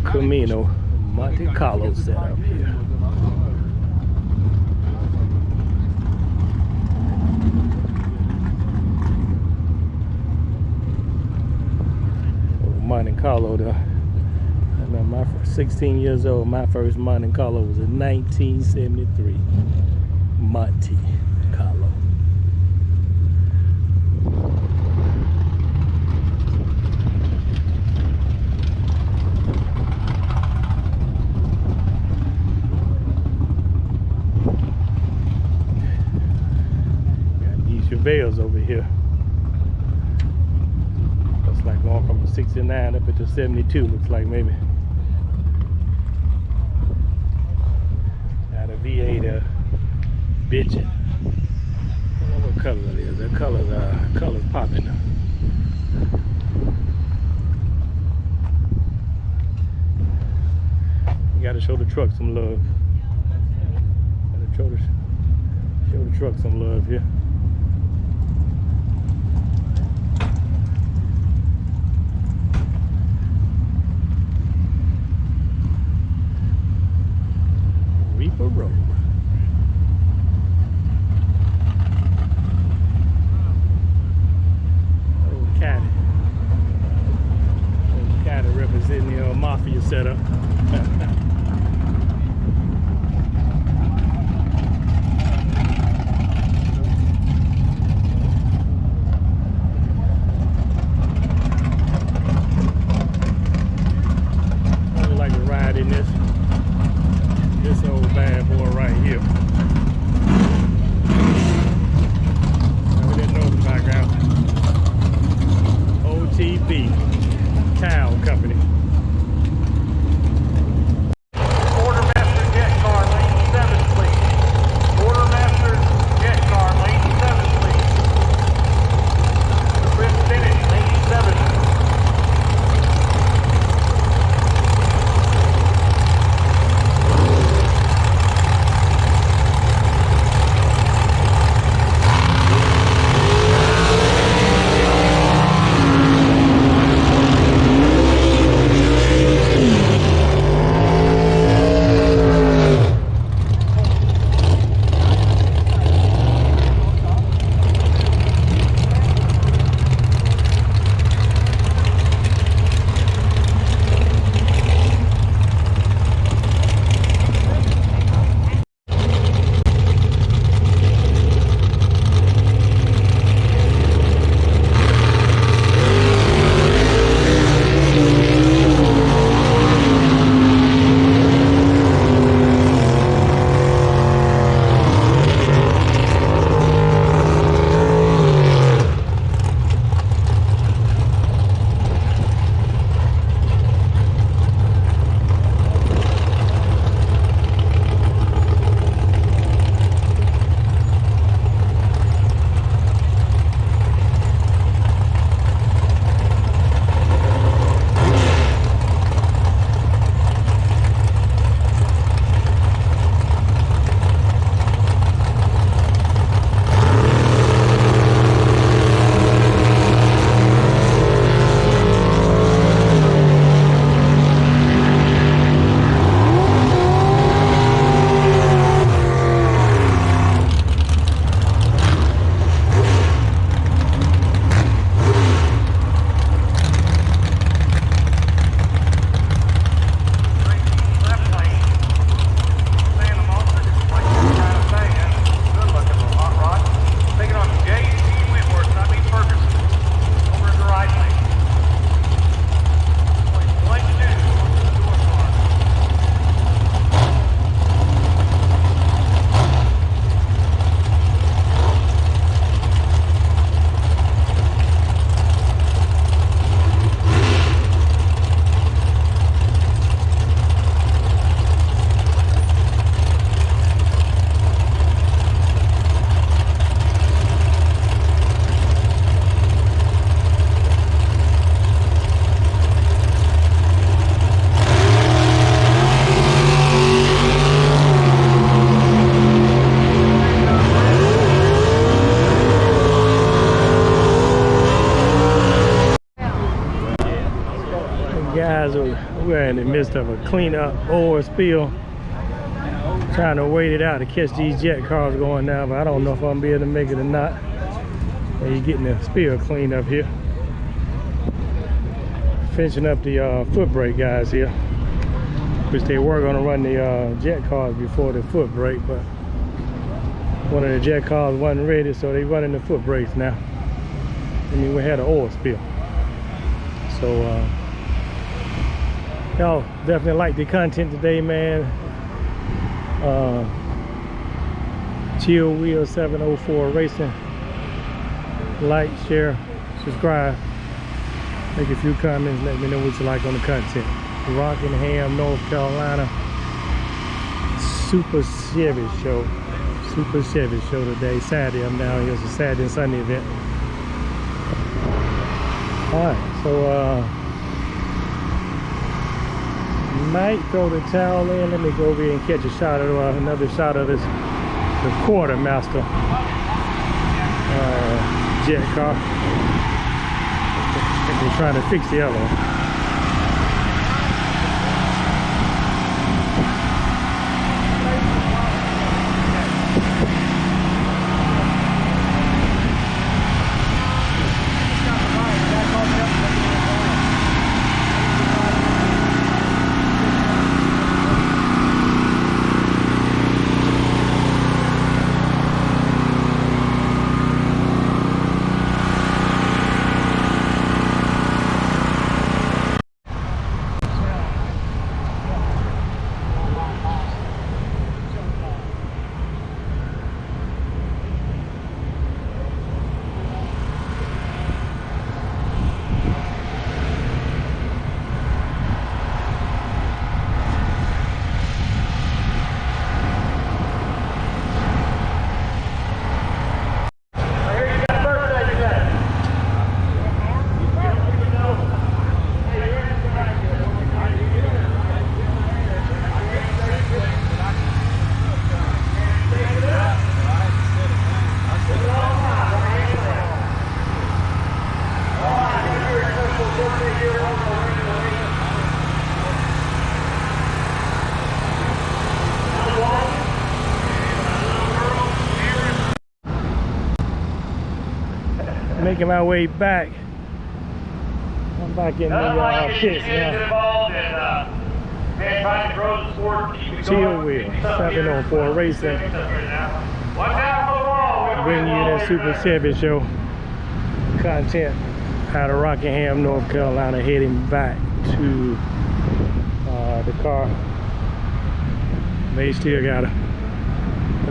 Camino Monte Carlo setup here. Monte Carlo though. I remember my 16 years old, my first Monte Carlo was in 1973. Monte Carlo. Got these Chevy's over here. Looks like going from 69 up into 72, looks like maybe. Got a V8 bitchin'. I don't know what color it is. That color's popping now. You gotta show the truck some love. Gotta show the truck some love here. Reaper Road. Old Caddy representing the mafia setup. I would like to ride in this old bad boy right here. We didn't know the background. OTB Cow Company. Quartermaster jet car, lane 7, please. Quartermaster jet car, lane 7, please. Chris Bennett, lane 7. Guys, we're in the midst of a cleanup oil spill. Trying to wait it out to catch these jet cars going now, but I don't know if I'm gonna be able to make it or not. And you're getting the spill cleaned up here. Finishing up the foot brake guys here, which they were gonna run the jet cars before the foot brake, but one of the jet cars wasn't ready, so they running the foot brakes now. I mean, we had an oil spill. So y'all definitely like the content today, man. Chill Wheel 704 Racing. Like, share, subscribe, make a few comments, let me know what you like on the content. Rockingham, North Carolina, Super Chevy show. Super Chevy show today, Saturday. I'm down here. It's a Saturday and Sunday event. Alright, so might throw the towel in. Let me go over here and catch a shot of another shot of this, the quartermaster jet car. They're trying to fix the other one. Making my way back. I'm back in the pits now. Chill Wheel 704 Racing. Bringing you that Super Chevy show content out of Rockingham, North Carolina, heading back to the car. They still got a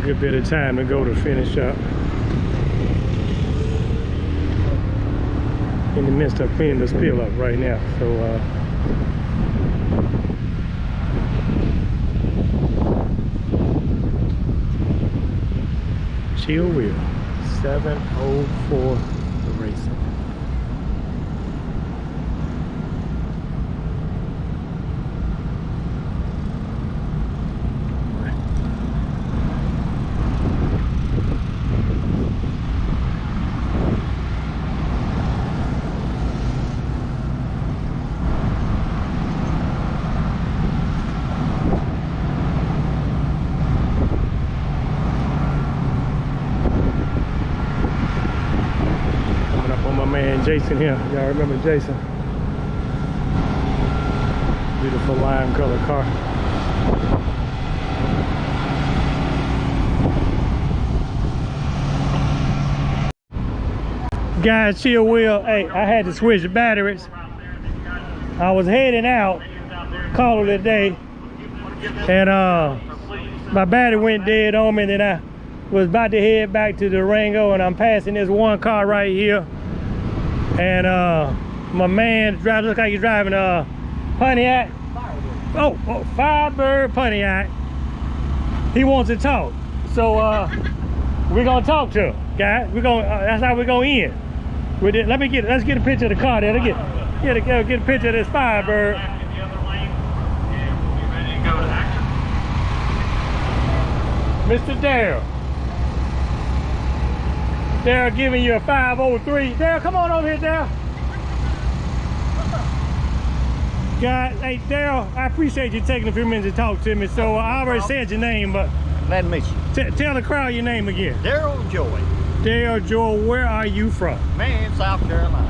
good bit of time to go to finish up. In the midst of cleaning the spill up right now, so Chill Wheel 704 Racing. Jason here, y'all remember Jason? Beautiful lime color car. Guys, Chill Wheel, hey, I had to switch the batteries. I was heading out, call it a day, and my battery went dead on me, and then I was about to head back to Durango, and I'm passing this one car right here. And my man drives, looks like he's driving a Pontiac. Oh, Firebird Pontiac. He wants to talk, so we're gonna talk to him, guys. We're gonna that's how we're gonna end. With it. Let's get a picture of the car there. Get a picture of this Firebird. Mr. Darryl. Darryl giving you a 503. Darryl, come on over here, Darryl. Guys, hey, Daryl, I appreciate you taking a few minutes to talk to me. So I already said your name, but Glad to meet you. tell the crowd your name again. Daryl Joy, Daryl Joel, where are you from? man, South Carolina.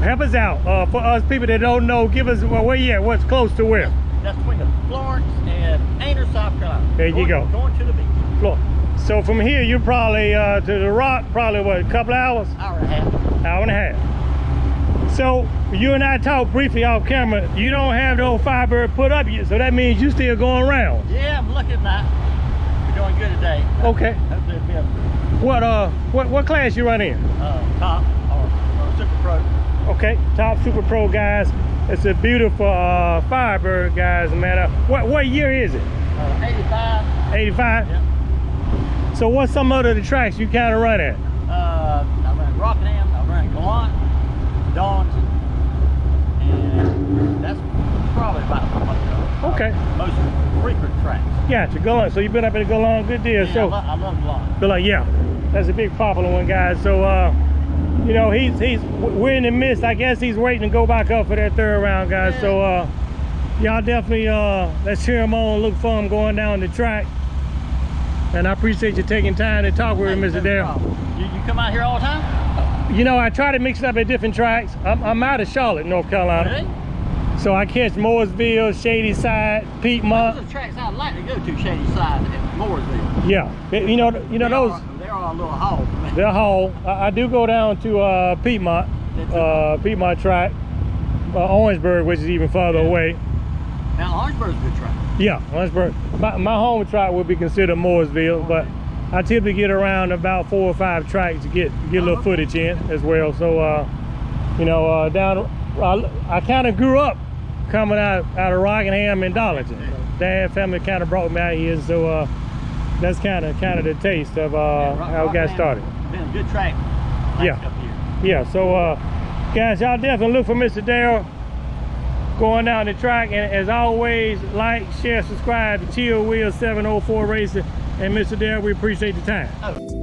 Help us out. For us people that don't know, give us, well, where you at? What's close to where? That's between the Florence and Ainer, South Carolina. There you go. Going to the beach. Florida. So from here, you're probably to the Rock, probably what, a couple hours? Hour and a half. Hour and a half. So you and I talked briefly off camera. You don't have the old Firebird put up yet, so that means you still going around. Yeah, I'm looking at that. We're doing good today. Okay. Hopefully it'll be a What class you run in? top or super pro. Okay, top Super Pro, guys. It's a beautiful Firebird, guys, man. What year is it? 85. 85? Yeah. So what's some other of the tracks you kind of run at? I run Rockingham, I run Gallant, Dawns, and that's probably about Okay. most frequent tracks. Gotcha, Gallant. So you've been up at Gallant, good deal. Yeah, So I love Gallant. But like, yeah, that's a big popular one, guys. So you know, we're in the midst. I guess he's waiting to go back up for that third round, guys. Yeah. So y'all definitely let's cheer him on, look for him going down the track. And I appreciate you taking time to talk with me, Mr. Dale. You come out here all the time? You know, I try to mix it up at different tracks. I'm out of Charlotte, North Carolina. Really? So I catch Mooresville, Shady Side, Piedmont. Those are tracks I'd like to go to, Shady Side and Mooresville. Yeah, you know those. They're all a little haul for me. They're haul. I do go down to Piedmont, Piedmont track, Orangeburg, which is even farther away. Now, Orangeburg's a good track. Yeah, Orangeburg. My home track would be considered Mooresville, but I typically get around about 4 or 5 tracks to get a little footage in as well. So, you know, I kind of grew up coming out of Rockingham and Darlington. Dad family kind of brought me out here, so that's kind of the taste of how it got started. Been a good track. Yeah. Up here. Yeah, so guys, y'all definitely look for Mr. Darryl going down the track, and as always, like, share, subscribe to Chill Wheel 704 Racing. And Mr. Darryl, we appreciate the time. Oh.